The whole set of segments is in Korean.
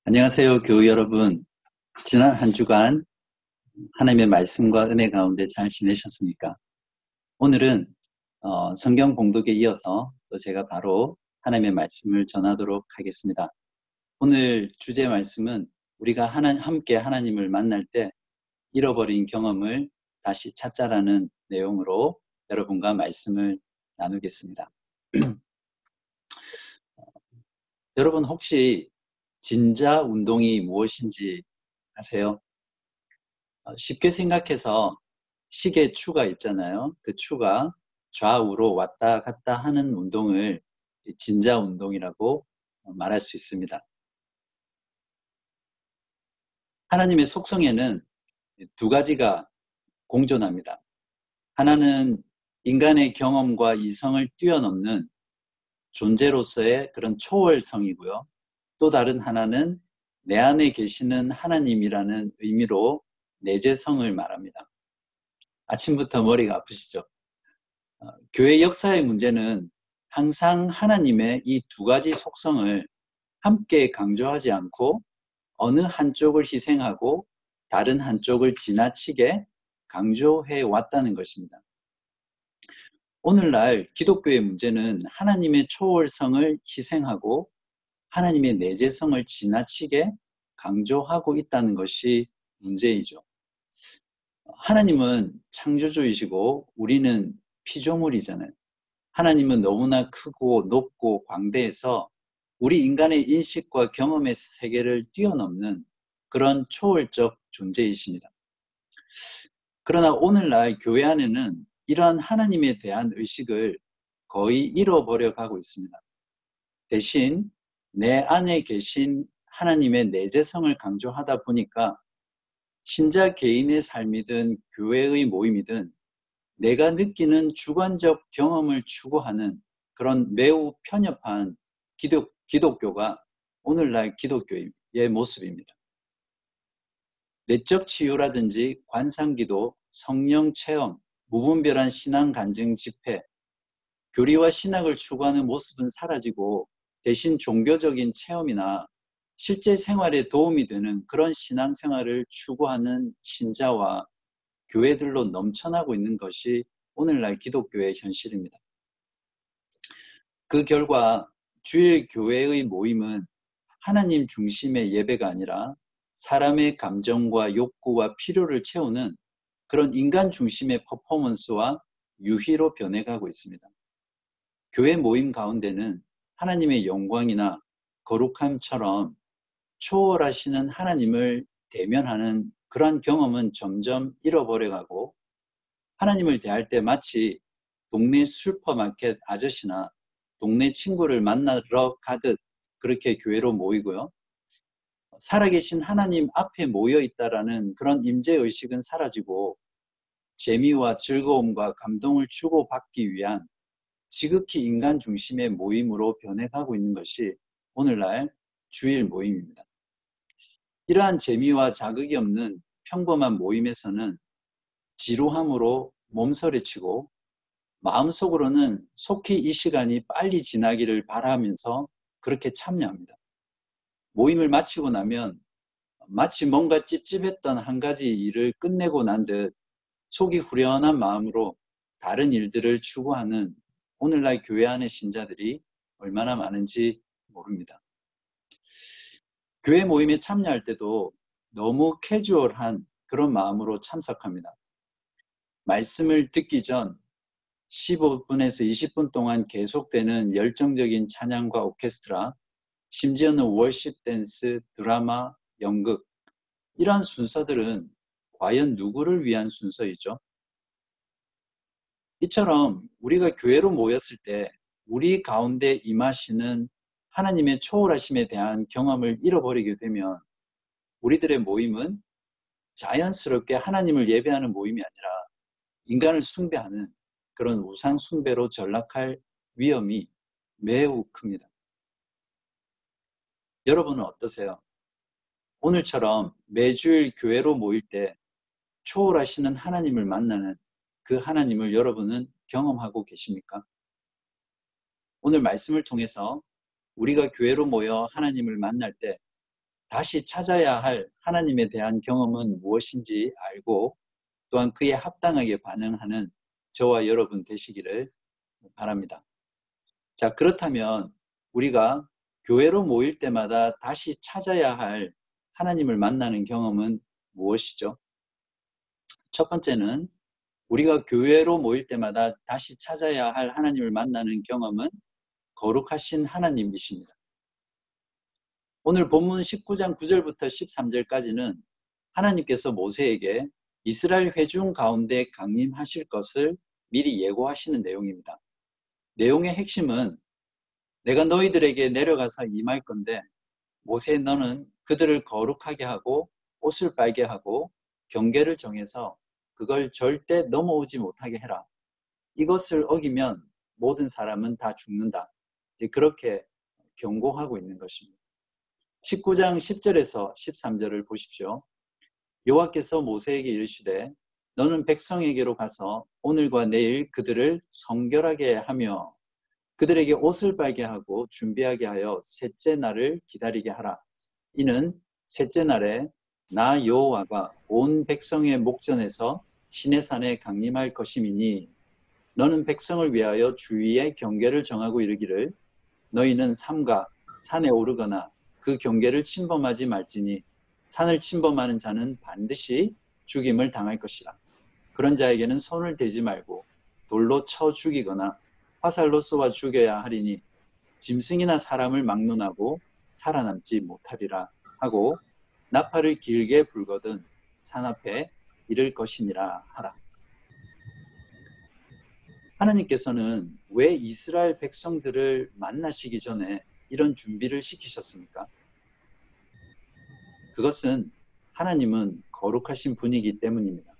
안녕하세요, 교우 여러분. 지난 한 주간 하나님의 말씀과 은혜 가운데 잘 지내셨습니까? 오늘은 성경 봉독에 이어서 또 제가 바로 하나님의 말씀을 전하도록 하겠습니다. 오늘 주제 말씀은 우리가 함께 하나님을 만날 때 잃어버린 경험을 다시 찾자라는 내용으로 여러분과 말씀을 나누겠습니다. 여러분 혹시 진자 운동이 무엇인지 아세요? 쉽게 생각해서 시계 추가 있잖아요. 그 추가 좌우로 왔다 갔다 하는 운동을 진자 운동이라고 말할 수 있습니다. 하나님의 속성에는 두 가지가 공존합니다. 하나는 인간의 경험과 이성을 뛰어넘는 존재로서의 그런 초월성이고요. 또 다른 하나는 내 안에 계시는 하나님이라는 의미로 내재성을 말합니다. 아침부터 머리가 아프시죠? 교회 역사의 문제는 항상 하나님의 이 두 가지 속성을 함께 강조하지 않고 어느 한쪽을 희생하고 다른 한쪽을 지나치게 강조해 왔다는 것입니다. 오늘날 기독교의 문제는 하나님의 초월성을 희생하고 하나님의 내재성을 지나치게 강조하고 있다는 것이 문제이죠. 하나님은 창조주이시고 우리는 피조물이잖아요. 하나님은 너무나 크고 높고 광대해서 우리 인간의 인식과 경험의 세계를 뛰어넘는 그런 초월적 존재이십니다. 그러나 오늘날 교회 안에는 이러한 하나님에 대한 의식을 거의 잃어버려 가고 있습니다. 대신 내 안에 계신 하나님의 내재성을 강조하다 보니까 신자 개인의 삶이든 교회의 모임이든 내가 느끼는 주관적 경험을 추구하는 그런 매우 편협한 기독교가 오늘날 기독교의 모습입니다. 내적 치유라든지 관상기도, 성령 체험, 무분별한 신앙 간증 집회, 교리와 신학을 추구하는 모습은 사라지고 대신 종교적인 체험이나 실제 생활에 도움이 되는 그런 신앙생활을 추구하는 신자와 교회들로 넘쳐나고 있는 것이 오늘날 기독교의 현실입니다. 그 결과 주일 교회의 모임은 하나님 중심의 예배가 아니라 사람의 감정과 욕구와 필요를 채우는 그런 인간 중심의 퍼포먼스와 유희로 변해가고 있습니다. 교회 모임 가운데는 하나님의 영광이나 거룩함처럼 초월하시는 하나님을 대면하는 그러한 경험은 점점 잃어버려가고 하나님을 대할 때 마치 동네 슈퍼마켓 아저씨나 동네 친구를 만나러 가듯 그렇게 교회로 모이고요. 살아계신 하나님 앞에 모여있다라는 그런 임재의식은 사라지고 재미와 즐거움과 감동을 주고받기 위한 지극히 인간 중심의 모임으로 변해가고 있는 것이 오늘날 주일 모임입니다. 이러한 재미와 자극이 없는 평범한 모임에서는 지루함으로 몸서리치고 마음속으로는 속히 이 시간이 빨리 지나기를 바라면서 그렇게 참여합니다. 모임을 마치고 나면 마치 뭔가 찝찝했던 한 가지 일을 끝내고 난 듯 속이 후련한 마음으로 다른 일들을 추구하는 오늘날 교회 안의 신자들이 얼마나 많은지 모릅니다. 교회 모임에 참여할 때도 너무 캐주얼한 그런 마음으로 참석합니다. 말씀을 듣기 전 15분에서 20분 동안 계속되는 열정적인 찬양과 오케스트라, 심지어는 월십 댄스, 드라마, 연극, 이러한 순서들은 과연 누구를 위한 순서이죠? 이처럼 우리가 교회로 모였을 때 우리 가운데 임하시는 하나님의 초월하심에 대한 경험을 잃어버리게 되면 우리들의 모임은 자연스럽게 하나님을 예배하는 모임이 아니라 인간을 숭배하는 그런 우상 숭배로 전락할 위험이 매우 큽니다. 여러분은 어떠세요? 오늘처럼 매주일 교회로 모일 때 초월하시는 하나님을 만나는 그 하나님을 여러분은 경험하고 계십니까? 오늘 말씀을 통해서 우리가 교회로 모여 하나님을 만날 때 다시 찾아야 할 하나님에 대한 경험은 무엇인지 알고 또한 그에 합당하게 반응하는 저와 여러분 되시기를 바랍니다. 자, 그렇다면 우리가 교회로 모일 때마다 다시 찾아야 할 하나님을 만나는 경험은 무엇이죠? 첫 번째는 우리가 교회로 모일 때마다 다시 찾아야 할 하나님을 만나는 경험은 거룩하신 하나님이십니다. 오늘 본문 19장 9절부터 13절까지는 하나님께서 모세에게 이스라엘 회중 가운데 강림하실 것을 미리 예고하시는 내용입니다. 내용의 핵심은 내가 너희들에게 내려가서 임할 건데 모세 너는 그들을 거룩하게 하고 옷을 빨게 하고 경계를 정해서 그걸 절대 넘어오지 못하게 해라. 이것을 어기면 모든 사람은 다 죽는다. 이제 그렇게 경고하고 있는 것입니다. 19장 10절에서 13절을 보십시오. 여호와께서 모세에게 이르시되 너는 백성에게로 가서 오늘과 내일 그들을 성결하게 하며 그들에게 옷을 빨게 하고 준비하게 하여 셋째 날을 기다리게 하라. 이는 셋째 날에 나 여호와가 온 백성의 목전에서 시내산에 강림할 것임이니 너는 백성을 위하여 주위에 경계를 정하고 이르기를 너희는 삼가 산에 오르거나 그 경계를 침범하지 말지니 산을 침범하는 자는 반드시 죽임을 당할 것이라. 그런 자에게는 손을 대지 말고 돌로 쳐 죽이거나 화살로 쏘아 죽여야 하리니 짐승이나 사람을 막론하고 살아남지 못하리라 하고 나팔을 길게 불거든 산 앞에 이를 것이니라 하라. 하나님께서는 왜 이스라엘 백성들을 만나시기 전에 이런 준비를 시키셨습니까? 그것은 하나님은 거룩하신 분이기 때문입니다.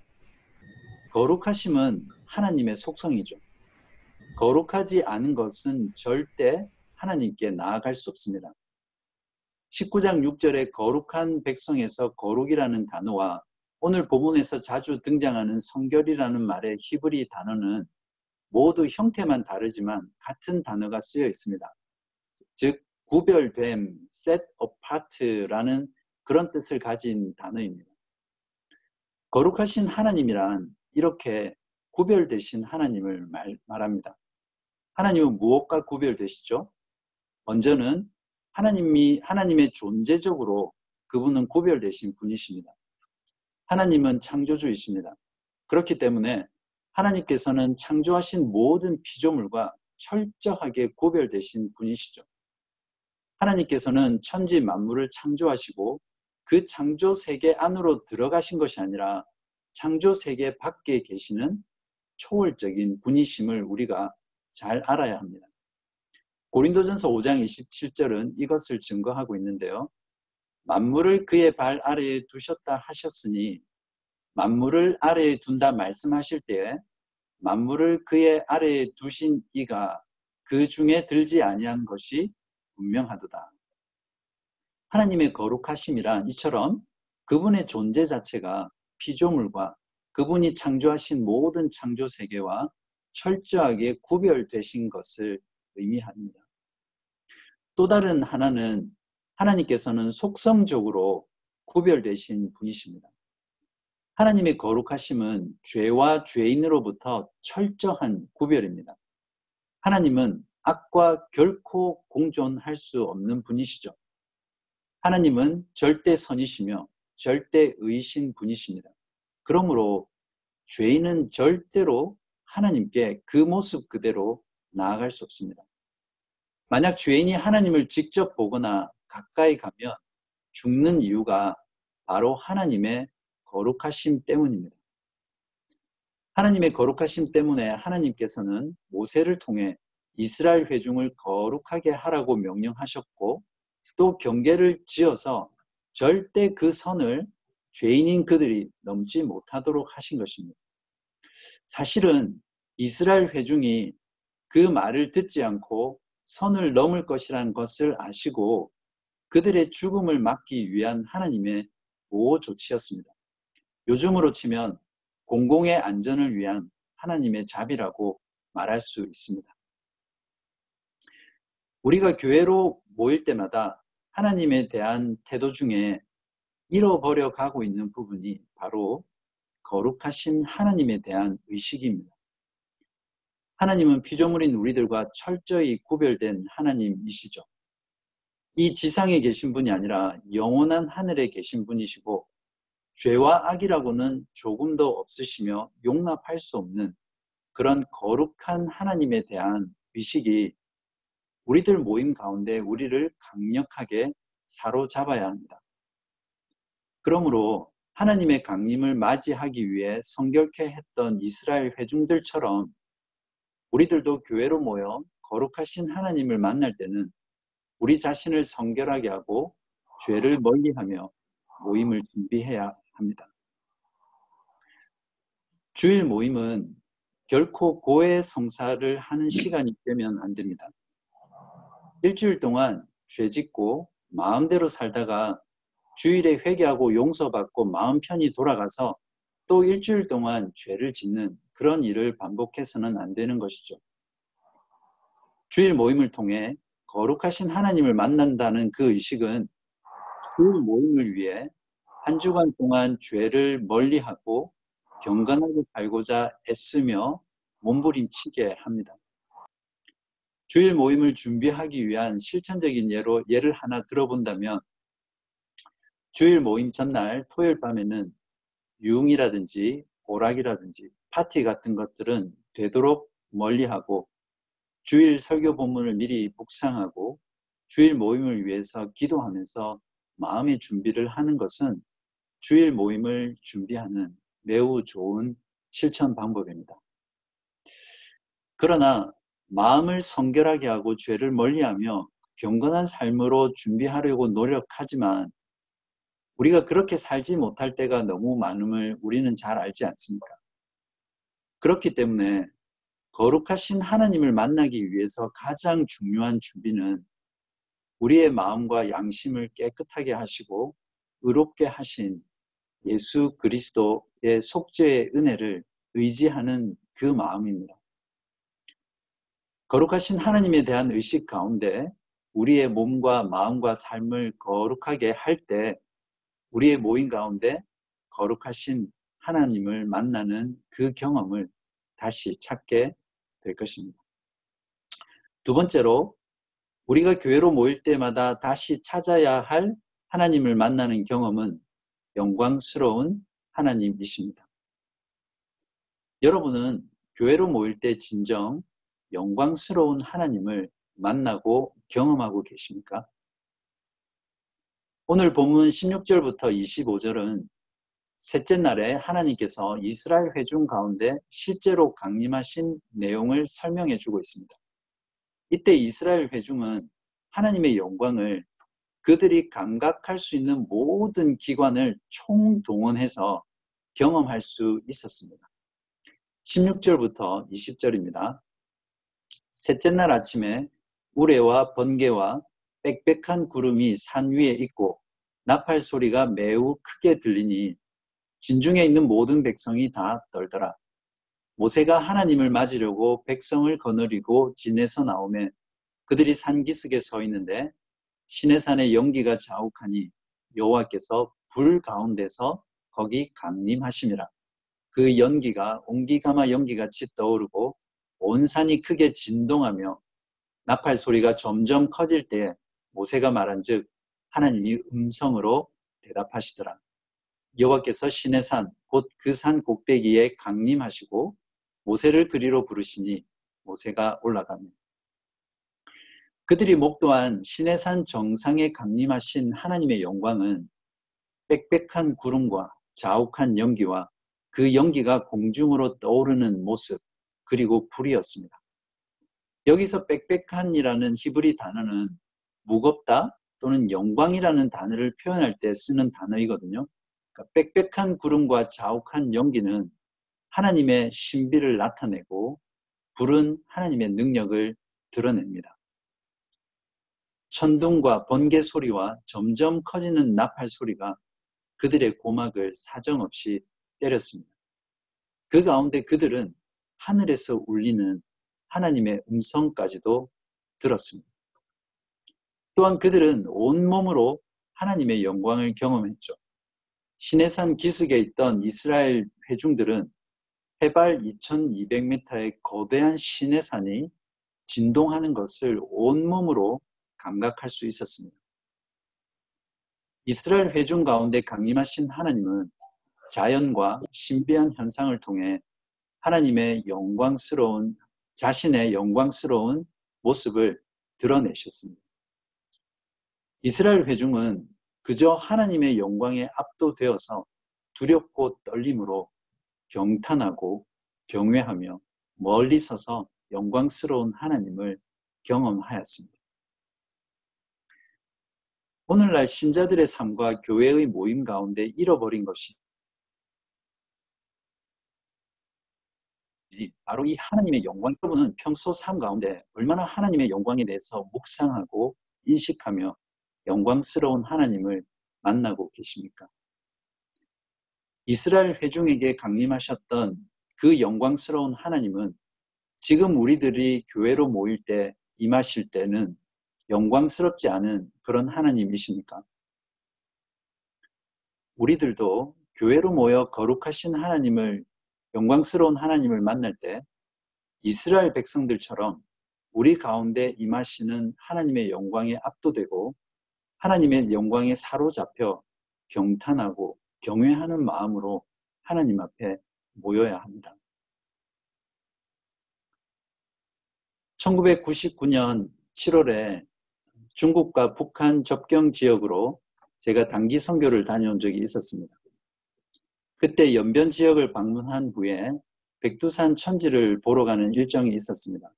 거룩하심은 하나님의 속성이죠. 거룩하지 않은 것은 절대 하나님께 나아갈 수 없습니다. 19장 6절에 거룩한 백성에서 거룩이라는 단어와 오늘 본문에서 자주 등장하는 성결이라는 말의 히브리 단어는 모두 형태만 다르지만 같은 단어가 쓰여 있습니다. 즉 구별됨, set apart라는 그런 뜻을 가진 단어입니다. 거룩하신 하나님이란 이렇게 구별되신 하나님을 말합니다. 하나님은 무엇과 구별되시죠? 먼저는 하나님의 존재적으로 그분은 구별되신 분이십니다. 하나님은 창조주이십니다. 그렇기 때문에 하나님께서는 창조하신 모든 피조물과 철저하게 구별되신 분이시죠. 하나님께서는 천지 만물을 창조하시고 그 창조 세계 안으로 들어가신 것이 아니라 창조 세계 밖에 계시는 초월적인 분이심을 우리가 잘 알아야 합니다. 고린도전서 5장 27절은 이것을 증거하고 있는데요. 만물을 그의 발 아래에 두셨다 하셨으니 만물을 아래에 둔다 말씀하실 때에 만물을 그의 아래에 두신 이가 그 중에 들지 아니한 것이 분명하도다. 하나님의 거룩하심이란 이처럼 그분의 존재 자체가 피조물과 그분이 창조하신 모든 창조 세계와 철저하게 구별되신 것을 의미합니다. 또 다른 하나는 하나님께서는 속성적으로 구별되신 분이십니다. 하나님의 거룩하심은 죄와 죄인으로부터 철저한 구별입니다. 하나님은 악과 결코 공존할 수 없는 분이시죠. 하나님은 절대 선이시며 절대 의신 분이십니다. 그러므로 죄인은 절대로 하나님께 그 모습 그대로 나아갈 수 없습니다. 만약 죄인이 하나님을 직접 보거나 가까이 가면 죽는 이유가 바로 하나님의 거룩하심 때문입니다. 하나님의 거룩하심 때문에 하나님께서는 모세를 통해 이스라엘 회중을 거룩하게 하라고 명령하셨고 또 경계를 지어서 절대 그 선을 죄인인 그들이 넘지 못하도록 하신 것입니다. 사실은 이스라엘 회중이 그 말을 듣지 않고 선을 넘을 것이라는 것을 아시고 그들의 죽음을 막기 위한 하나님의 보호 조치였습니다. 요즘으로 치면 공공의 안전을 위한 하나님의 자비라고 말할 수 있습니다. 우리가 교회로 모일 때마다 하나님에 대한 태도 중에 잃어버려 가고 있는 부분이 바로 거룩하신 하나님에 대한 의식입니다. 하나님은 피조물인 우리들과 철저히 구별된 하나님이시죠. 이 지상에 계신 분이 아니라 영원한 하늘에 계신 분이시고 죄와 악이라고는 조금도 없으시며 용납할 수 없는 그런 거룩한 하나님에 대한 의식이 우리들 모임 가운데 우리를 강력하게 사로잡아야 합니다. 그러므로 하나님의 강림을 맞이하기 위해 성결케 했던 이스라엘 회중들처럼 우리들도 교회로 모여 거룩하신 하나님을 만날 때는 우리 자신을 성결하게 하고 죄를 멀리하며 모임을 준비해야 합니다. 주일 모임은 결코 고해 성사를 하는 시간이 되면 안 됩니다. 일주일 동안 죄 짓고 마음대로 살다가 주일에 회개하고 용서받고 마음 편히 돌아가서 또 일주일 동안 죄를 짓는 그런 일을 반복해서는 안 되는 것이죠. 주일 모임을 통해 거룩하신 하나님을 만난다는 그 의식은 주일 모임을 위해 한 주간 동안 죄를 멀리하고 경건하게 살고자 애쓰며 몸부림치게 합니다. 주일 모임을 준비하기 위한 실천적인 예를 하나 들어본다면 주일 모임 전날 토요일 밤에는 유흥이라든지 오락이라든지 파티 같은 것들은 되도록 멀리하고 주일 설교 본문을 미리 묵상하고 주일 모임을 위해서 기도하면서 마음의 준비를 하는 것은 주일 모임을 준비하는 매우 좋은 실천 방법입니다. 그러나 마음을 성결하게 하고 죄를 멀리하며 경건한 삶으로 준비하려고 노력하지만 우리가 그렇게 살지 못할 때가 너무 많음을 우리는 잘 알지 않습니까? 그렇기 때문에 거룩하신 하나님을 만나기 위해서 가장 중요한 준비는 우리의 마음과 양심을 깨끗하게 하시고 의롭게 하신 예수 그리스도의 속죄의 은혜를 의지하는 그 마음입니다. 거룩하신 하나님에 대한 의식 가운데 우리의 몸과 마음과 삶을 거룩하게 할 때 우리의 모임 가운데 거룩하신 하나님을 만나는 그 경험을 다시 찾게 될 것입니다. 두 번째로 우리가 교회로 모일 때마다 다시 찾아야 할 하나님을 만나는 경험은 영광스러운 하나님이십니다. 여러분은 교회로 모일 때 진정 영광스러운 하나님을 만나고 경험하고 계십니까? 오늘 본문 16절부터 25절은 셋째 날에 하나님께서 이스라엘 회중 가운데 실제로 강림하신 내용을 설명해 주고 있습니다. 이때 이스라엘 회중은 하나님의 영광을 그들이 감각할 수 있는 모든 기관을 총동원해서 경험할 수 있었습니다. 16절부터 20절입니다. 셋째 날 아침에 우레와 번개와 빽빽한 구름이 산 위에 있고 나팔 소리가 매우 크게 들리니 진중에 있는 모든 백성이 다 떨더라. 모세가 하나님을 맞으려고 백성을 거느리고 진에서 나오매 그들이 산기슭에 서 있는데 시내산의 연기가 자욱하니 여호와께서 불 가운데서 거기 강림하심이라. 그 연기가 옹기가마 연기같이 떠오르고 온 산이 크게 진동하며 나팔 소리가 점점 커질 때 모세가 말한즉 하나님이 음성으로 대답하시더라. 여호와께서 시내산 곧 그 산 꼭대기에 강림하시고 모세를 그리로 부르시니 모세가 올라가며 그들이 목도한 시내산 정상에 강림하신 하나님의 영광은 빽빽한 구름과 자욱한 연기와 그 연기가 공중으로 떠오르는 모습 그리고 불이었습니다. 여기서 빽빽한이라는 히브리 단어는 무겁다 또는 영광이라는 단어를 표현할 때 쓰는 단어이거든요. 그러니까 빽빽한 구름과 자욱한 연기는 하나님의 신비를 나타내고 불은 하나님의 능력을 드러냅니다. 천둥과 번개 소리와 점점 커지는 나팔 소리가 그들의 고막을 사정없이 때렸습니다. 그 가운데 그들은 하늘에서 울리는 하나님의 음성까지도 들었습니다. 또한 그들은 온몸으로 하나님의 영광을 경험했죠. 시내산 기슭에 있던 이스라엘 회중들은 해발 2200m의 거대한 시내산이 진동하는 것을 온몸으로 감각할 수 있었습니다. 이스라엘 회중 가운데 강림하신 하나님은 자연과 신비한 현상을 통해 하나님의 자신의 영광스러운 모습을 드러내셨습니다. 이스라엘 회중은 그저 하나님의 영광에 압도되어서 두렵고 떨림으로 경탄하고 경외하며 멀리 서서 영광스러운 하나님을 경험하였습니다. 오늘날 신자들의 삶과 교회의 모임 가운데 잃어버린 것이 바로 이 하나님의 영광. 여러분은 평소 삶 가운데 얼마나 하나님의 영광에 대해서 묵상하고 인식하며 영광스러운 하나님을 만나고 계십니까? 이스라엘 회중에게 강림하셨던 그 영광스러운 하나님은 지금 우리들이 교회로 모일 때, 임하실 때는 영광스럽지 않은 그런 하나님이십니까? 우리들도 교회로 모여 거룩하신 하나님을, 영광스러운 하나님을 만날 때 이스라엘 백성들처럼 우리 가운데 임하시는 하나님의 영광에 압도되고 하나님의 영광에 사로잡혀 경탄하고 경외하는 마음으로 하나님 앞에 모여야 합니다. 1999년 7월에 중국과 북한 접경 지역으로 제가 단기 선교를 다녀온 적이 있었습니다. 그때 연변 지역을 방문한 후에 백두산 천지를 보러 가는 일정이 있었습니다.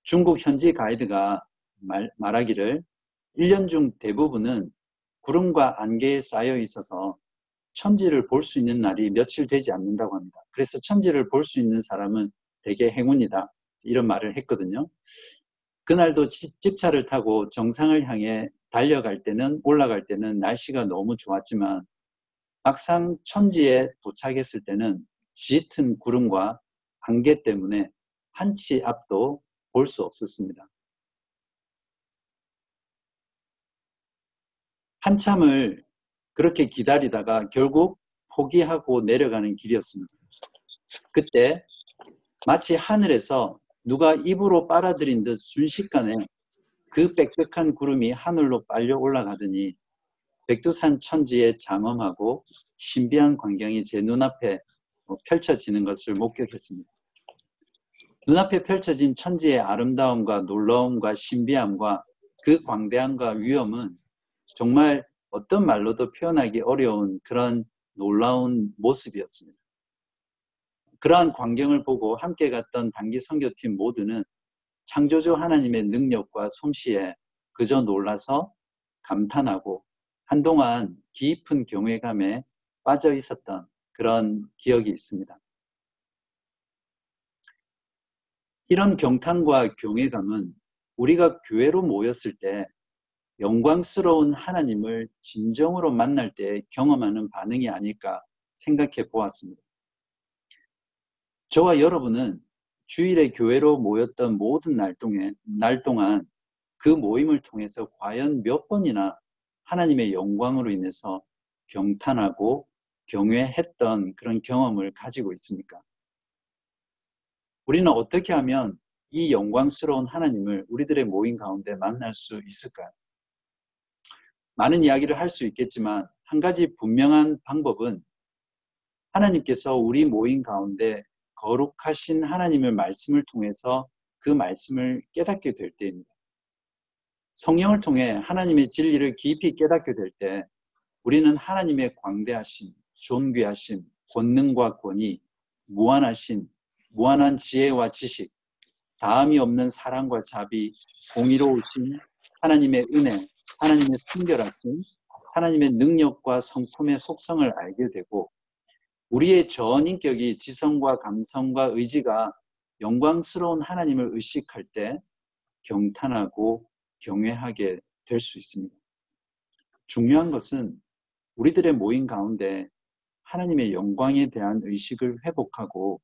중국 현지 가이드가 말하기를 1년 중 대부분은 구름과 안개에 쌓여 있어서 천지를 볼 수 있는 날이 며칠 되지 않는다고 합니다. 그래서 천지를 볼 수 있는 사람은 되게 행운이다, 이런 말을 했거든요. 그날도 집차를 타고 정상을 향해 올라갈 때는 날씨가 너무 좋았지만 막상 천지에 도착했을 때는 짙은 구름과 안개 때문에 한치 앞도 볼 수 없었습니다. 한참을 그렇게 기다리다가 결국 포기하고 내려가는 길이었습니다. 그때 마치 하늘에서 누가 입으로 빨아들인 듯 순식간에 그 빽빽한 구름이 하늘로 빨려 올라가더니 백두산 천지의 장엄하고 신비한 광경이 제 눈앞에 펼쳐지는 것을 목격했습니다. 눈앞에 펼쳐진 천지의 아름다움과 놀라움과 신비함과 그 광대함과 위엄은 정말 어떤 말로도 표현하기 어려운 그런 놀라운 모습이었습니다. 그러한 광경을 보고 함께 갔던 단기 선교팀 모두는 창조주 하나님의 능력과 솜씨에 그저 놀라서 감탄하고 한동안 깊은 경외감에 빠져 있었던 그런 기억이 있습니다. 이런 경탄과 경외감은 우리가 교회로 모였을 때 영광스러운 하나님을 진정으로 만날 때 경험하는 반응이 아닐까 생각해 보았습니다. 저와 여러분은 주일에 교회로 모였던 모든 날 동안 그 모임을 통해서 과연 몇 번이나 하나님의 영광으로 인해서 경탄하고 경외했던 그런 경험을 가지고 있습니까? 우리는 어떻게 하면 이 영광스러운 하나님을 우리들의 모임 가운데 만날 수 있을까요? 많은 이야기를 할 수 있겠지만 한 가지 분명한 방법은 하나님께서 우리 모임 가운데 거룩하신 하나님의 말씀을 통해서 그 말씀을 깨닫게 될 때입니다. 성령을 통해 하나님의 진리를 깊이 깨닫게 될 때 우리는 하나님의 광대하심, 존귀하심, 권능과 권위, 무한한 지혜와 지식, 다함이 없는 사랑과 자비, 공의로우심, 하나님의 은혜, 하나님의 순결하심, 하나님의 능력과 성품의 속성을 알게 되고 우리의 전인격이 지성과 감성과 의지가 영광스러운 하나님을 의식할 때 경탄하고 경외하게 될 수 있습니다. 중요한 것은 우리들의 모임 가운데 하나님의 영광에 대한 의식을 회복하고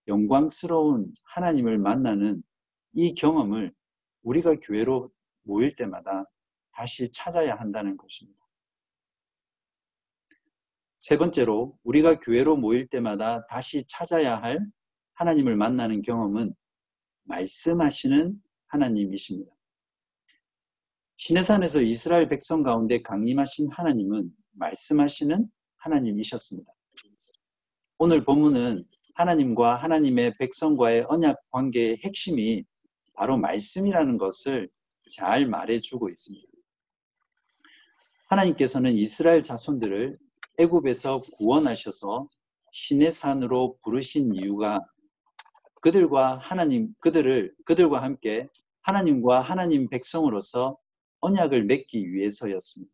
영광스러운 하나님을 만나는 이 경험을 우리가 교회로 모일 때마다 다시 찾아야 한다는 것입니다. 세 번째로, 우리가 교회로 모일 때마다 다시 찾아야 할 하나님을 만나는 경험은 말씀하시는 하나님이십니다. 시내산에서 이스라엘 백성 가운데 강림하신 하나님은 말씀하시는 하나님이셨습니다. 오늘 본문은 하나님과 하나님의 백성과의 언약 관계의 핵심이 바로 말씀이라는 것을 잘 말해주고 있습니다. 하나님께서는 이스라엘 자손들을 애굽에서 구원하셔서 시내산으로 부르신 이유가 그들과 함께 하나님과 하나님 백성으로서 언약을 맺기 위해서였습니다.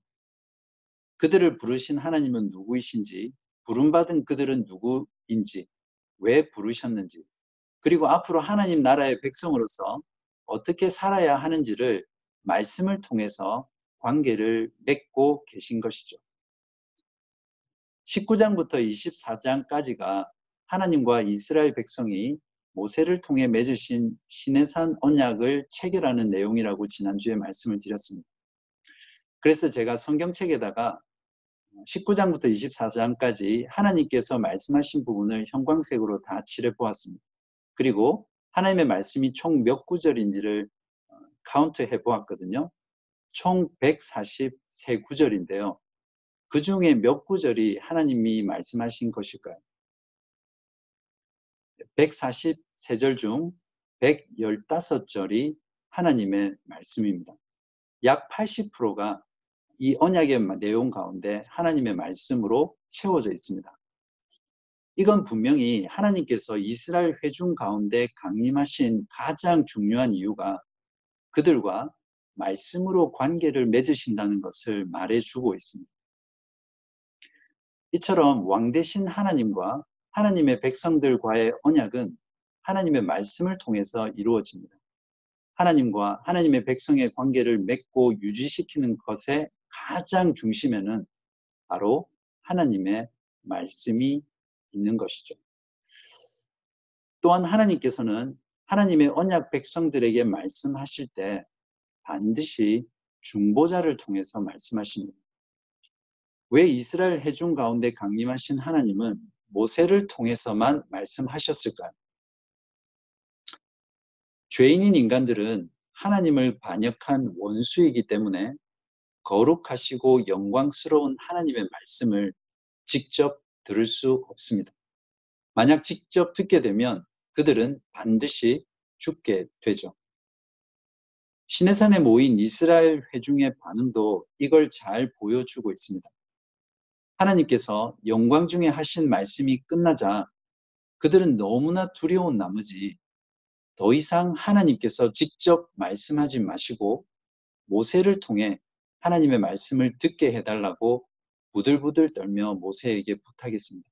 그들을 부르신 하나님은 누구이신지, 부름받은 그들은 누구인지, 왜 부르셨는지, 그리고 앞으로 하나님 나라의 백성으로서 어떻게 살아야 하는지를 말씀을 통해서 관계를 맺고 계신 것이죠. 19장부터 24장까지가 하나님과 이스라엘 백성이 모세를 통해 맺으신 시내산 언약을 체결하는 내용이라고 지난주에 말씀을 드렸습니다. 그래서 제가 성경책에다가 19장부터 24장까지 하나님께서 말씀하신 부분을 형광색으로 다 칠해보았습니다. 그리고 하나님의 말씀이 총 몇 구절인지를 카운트해 보았거든요. 총 143구절인데요. 그 중에 몇 구절이 하나님이 말씀하신 것일까요? 143절 중 115절이 하나님의 말씀입니다. 약 80%가 이 언약의 내용 가운데 하나님의 말씀으로 채워져 있습니다. 이건 분명히 하나님께서 이스라엘 회중 가운데 강림하신 가장 중요한 이유가 그들과 말씀으로 관계를 맺으신다는 것을 말해주고 있습니다. 이처럼 왕 되신 하나님과 하나님의 백성들과의 언약은 하나님의 말씀을 통해서 이루어집니다. 하나님과 하나님의 백성의 관계를 맺고 유지시키는 것의 가장 중심에는 바로 하나님의 말씀이 있는 것이죠. 또한 하나님께서는 하나님의 언약 백성들에게 말씀하실 때 반드시 중보자를 통해서 말씀하십니다. 왜 이스라엘 회중 가운데 강림하신 하나님은 모세를 통해서만 말씀하셨을까요? 죄인인 인간들은 하나님을 반역한 원수이기 때문에 거룩하시고 영광스러운 하나님의 말씀을 직접 들을 수 없습니다. 만약 직접 듣게 되면 그들은 반드시 죽게 되죠. 시내산에 모인 이스라엘 회중의 반응도 이걸 잘 보여주고 있습니다. 하나님께서 영광 중에 하신 말씀이 끝나자 그들은 너무나 두려운 나머지 더 이상 하나님께서 직접 말씀하지 마시고 모세를 통해 하나님의 말씀을 듣게 해달라고 부들부들 떨며 모세에게 부탁했습니다.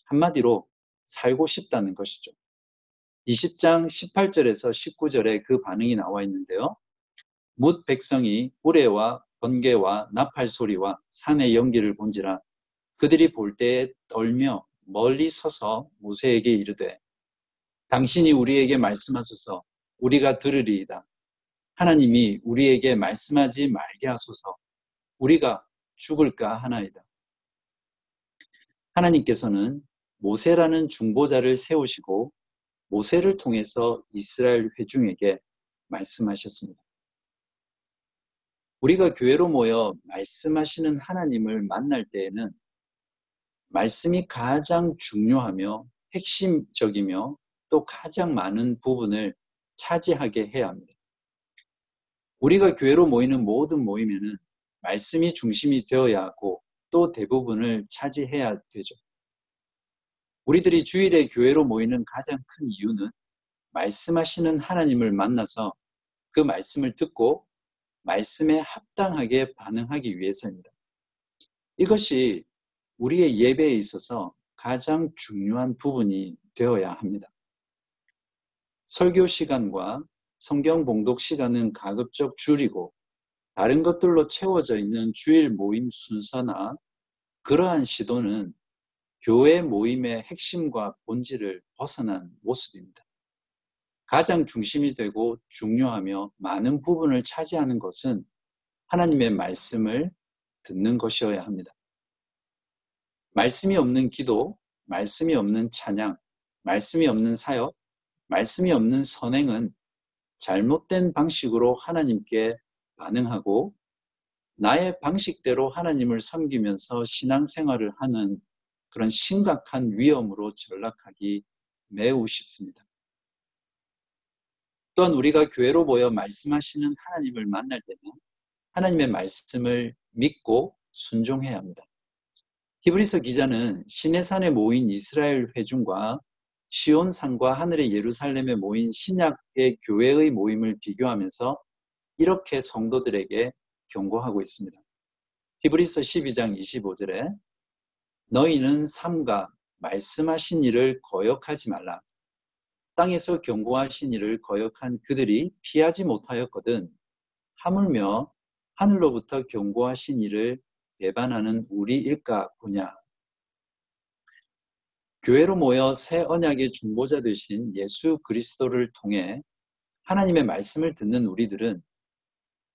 한마디로 살고 싶다는 것이죠. 20장 18절에서 19절에 그 반응이 나와 있는데요. 뭇 백성이 우레와 번개와 나팔 소리와 산의 연기를 본지라 그들이 볼 때에 떨며 멀리 서서 모세에게 이르되 당신이 우리에게 말씀하소서 우리가 들으리이다. 하나님이 우리에게 말씀하지 말게 하소서 우리가 죽을까 하나이다. 하나님께서는 모세라는 중보자를 세우시고 모세를 통해서 이스라엘 회중에게 말씀하셨습니다. 우리가 교회로 모여 말씀하시는 하나님을 만날 때에는 말씀이 가장 중요하며 핵심적이며 또 가장 많은 부분을 차지하게 해야 합니다. 우리가 교회로 모이는 모든 모임에는 말씀이 중심이 되어야 하고 또 대부분을 차지해야 되죠. 우리들이 주일에 교회로 모이는 가장 큰 이유는 말씀하시는 하나님을 만나서 그 말씀을 듣고 말씀에 합당하게 반응하기 위해서입니다. 이것이 우리의 예배에 있어서 가장 중요한 부분이 되어야 합니다. 설교 시간과 성경 봉독 시간은 가급적 줄이고 다른 것들로 채워져 있는 주일 모임 순서나 그러한 시도는 교회 모임의 핵심과 본질을 벗어난 모습입니다. 가장 중심이 되고 중요하며 많은 부분을 차지하는 것은 하나님의 말씀을 듣는 것이어야 합니다. 말씀이 없는 기도, 말씀이 없는 찬양, 말씀이 없는 사역, 말씀이 없는 선행은 잘못된 방식으로 하나님께 반응하고 나의 방식대로 하나님을 섬기면서 신앙생활을 하는 그런 심각한 위험으로 전락하기 매우 쉽습니다. 또한 우리가 교회로 모여 말씀하시는 하나님을 만날 때는 하나님의 말씀을 믿고 순종해야 합니다. 히브리서 기자는 시내산에 모인 이스라엘 회중과 시온산과 하늘의 예루살렘에 모인 신약의 교회의 모임을 비교하면서 이렇게 성도들에게 경고하고 있습니다. 히브리서 12장 25절에 너희는 삼가 말씀하신 일을 거역하지 말라. 땅에서 경고하신 일을 거역한 그들이 피하지 못하였거든 하물며 하늘로부터 경고하신 일을 배반하는 우리일까 보냐. 교회로 모여 새 언약의 중보자 되신 예수 그리스도를 통해 하나님의 말씀을 듣는 우리들은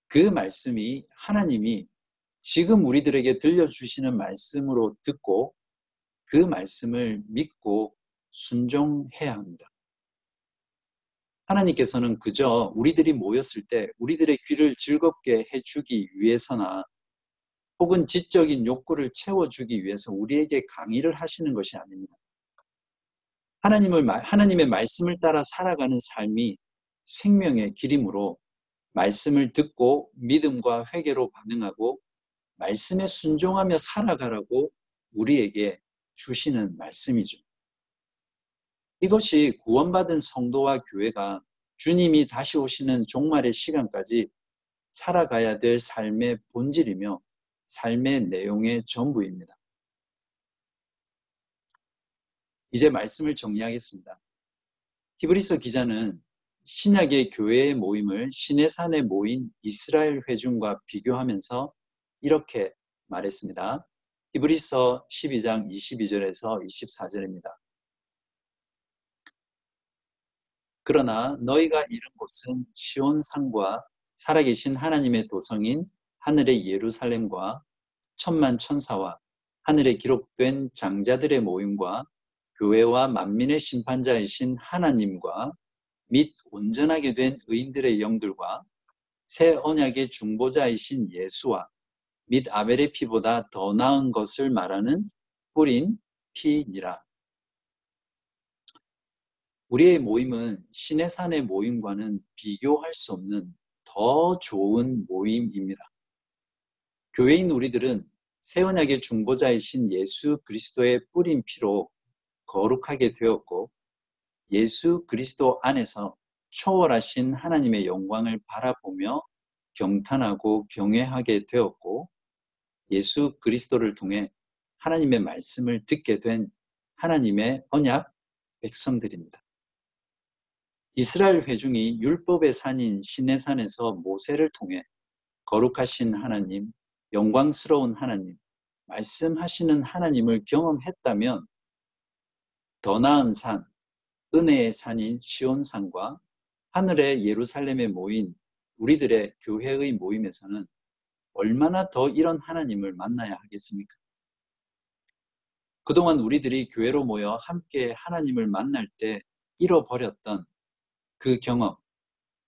그 말씀이 하나님이 지금 우리들에게 들려주시는 말씀으로 듣고 그 말씀을 믿고 순종해야 합니다. 하나님께서는 그저 우리들이 모였을 때 우리들의 귀를 즐겁게 해주기 위해서나 혹은 지적인 욕구를 채워주기 위해서 우리에게 강의를 하시는 것이 아닙니다. 하나님의 말씀을 따라 살아가는 삶이 생명의 길이므로 말씀을 듣고 믿음과 회개로 반응하고 말씀에 순종하며 살아가라고 우리에게 주시는 말씀이죠. 이것이 구원받은 성도와 교회가 주님이 다시 오시는 종말의 시간까지 살아가야 될 삶의 본질이며 삶의 내용의 전부입니다. 이제 말씀을 정리하겠습니다. 히브리서 기자는 신약의 교회의 모임을 시내산에 모인 이스라엘 회중과 비교하면서 이렇게 말했습니다. 히브리서 12장 22절에서 24절입니다. 그러나 너희가 이른 곳은 시온산과 살아계신 하나님의 도성인 하늘의 예루살렘과 천만 천사와 하늘에 기록된 장자들의 모임과 교회와 만민의 심판자이신 하나님과 및 온전하게 된 의인들의 영들과 새 언약의 중보자이신 예수와 및 아벨의 피보다 더 나은 것을 말하는 뿌린 피니라. 우리의 모임은 시내산의 모임과는 비교할 수 없는 더 좋은 모임입니다. 교회인 우리들은 새 언약의 중보자이신 예수 그리스도의 뿌린 피로 거룩하게 되었고 예수 그리스도 안에서 초월하신 하나님의 영광을 바라보며 경탄하고 경외하게 되었고 예수 그리스도를 통해 하나님의 말씀을 듣게 된 하나님의 언약 백성들입니다. 이스라엘 회중이 율법의 산인 시내산에서 모세를 통해 거룩하신 하나님, 영광스러운 하나님, 말씀하시는 하나님을 경험했다면 더 나은 산, 은혜의 산인 시온산과 하늘의 예루살렘에 모인 우리들의 교회의 모임에서는 얼마나 더 이런 하나님을 만나야 하겠습니까? 그동안 우리들이 교회로 모여 함께 하나님을 만날 때 잃어버렸던 그 경험,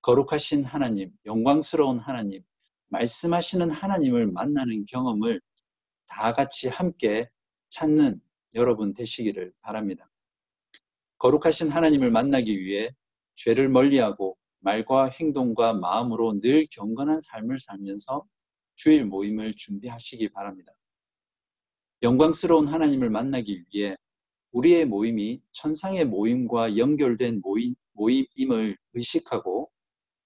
거룩하신 하나님, 영광스러운 하나님, 말씀하시는 하나님을 만나는 경험을 다 같이 함께 찾는 여러분 되시기를 바랍니다. 거룩하신 하나님을 만나기 위해 죄를 멀리하고 말과 행동과 마음으로 늘 경건한 삶을 살면서 주일 모임을 준비하시기 바랍니다. 영광스러운 하나님을 만나기 위해 우리의 모임이 천상의 모임과 연결된 모임임을 의식하고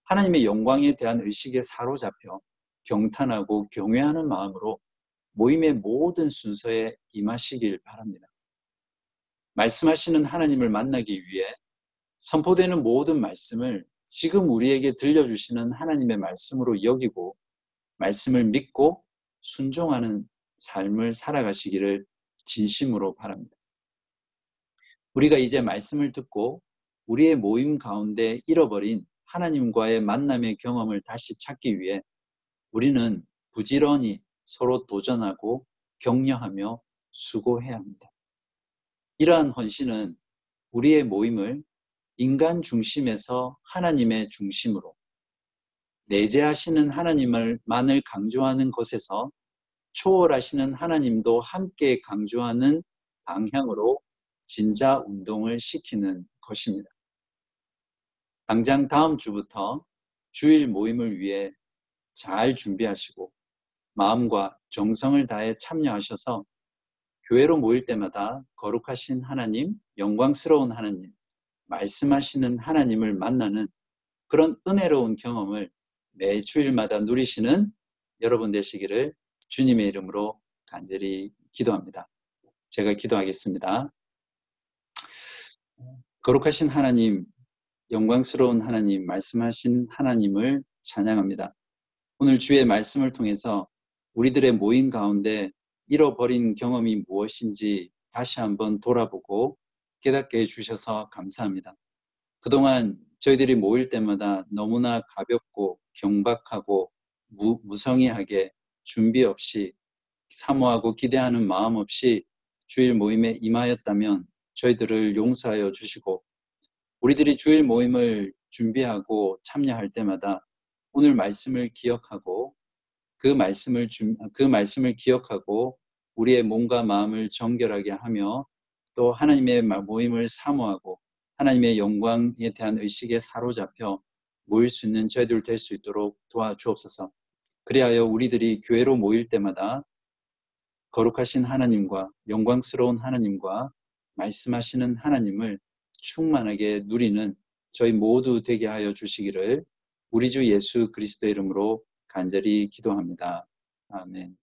하나님의 영광에 대한 의식에 사로잡혀 경탄하고 경외하는 마음으로 모임의 모든 순서에 임하시길 바랍니다. 말씀하시는 하나님을 만나기 위해 선포되는 모든 말씀을 지금 우리에게 들려주시는 하나님의 말씀으로 여기고 말씀을 믿고 순종하는 삶을 살아가시기를 진심으로 바랍니다. 우리가 이제 말씀을 듣고 우리의 모임 가운데 잃어버린 하나님과의 만남의 경험을 다시 찾기 위해 우리는 부지런히 서로 도전하고 격려하며 수고해야 합니다. 이러한 헌신은 우리의 모임을 인간 중심에서 하나님의 중심으로, 내재하시는 하나님만을 강조하는 것에서 초월하시는 하나님도 함께 강조하는 방향으로 진자 운동을 시키는 것입니다. 당장 다음 주부터 주일 모임을 위해 잘 준비하시고 마음과 정성을 다해 참여하셔서 교회로 모일 때마다 거룩하신 하나님, 영광스러운 하나님, 말씀하시는 하나님을 만나는 그런 은혜로운 경험을 매 주일마다 누리시는 여러분 되시기를 주님의 이름으로 간절히 기도합니다. 제가 기도하겠습니다. 거룩하신 하나님, 영광스러운 하나님, 말씀하신 하나님을 찬양합니다. 오늘 주의 말씀을 통해서 우리들의 모임 가운데 잃어버린 경험이 무엇인지 다시 한번 돌아보고 깨닫게 해주셔서 감사합니다. 그동안 저희들이 모일 때마다 너무나 가볍고 경박하고 무성의하게 준비 없이 사모하고 기대하는 마음 없이 주일 모임에 임하였다면 저희들을 용서하여 주시고, 우리들이 주일 모임을 준비하고 참여할 때마다 오늘 말씀을 기억하고 그 말씀을 기억하고 우리의 몸과 마음을 정결하게 하며 또 하나님의 모임을 사모하고 하나님의 영광에 대한 의식에 사로잡혀 모일 수 있는 저희들 될 수 있도록 도와주옵소서. 그리하여 우리들이 교회로 모일 때마다 거룩하신 하나님과 영광스러운 하나님과 말씀하시는 하나님을 충만하게 누리는 저희 모두 되게 하여 주시기를 우리 주 예수 그리스도의 이름으로 간절히 기도합니다. 아멘.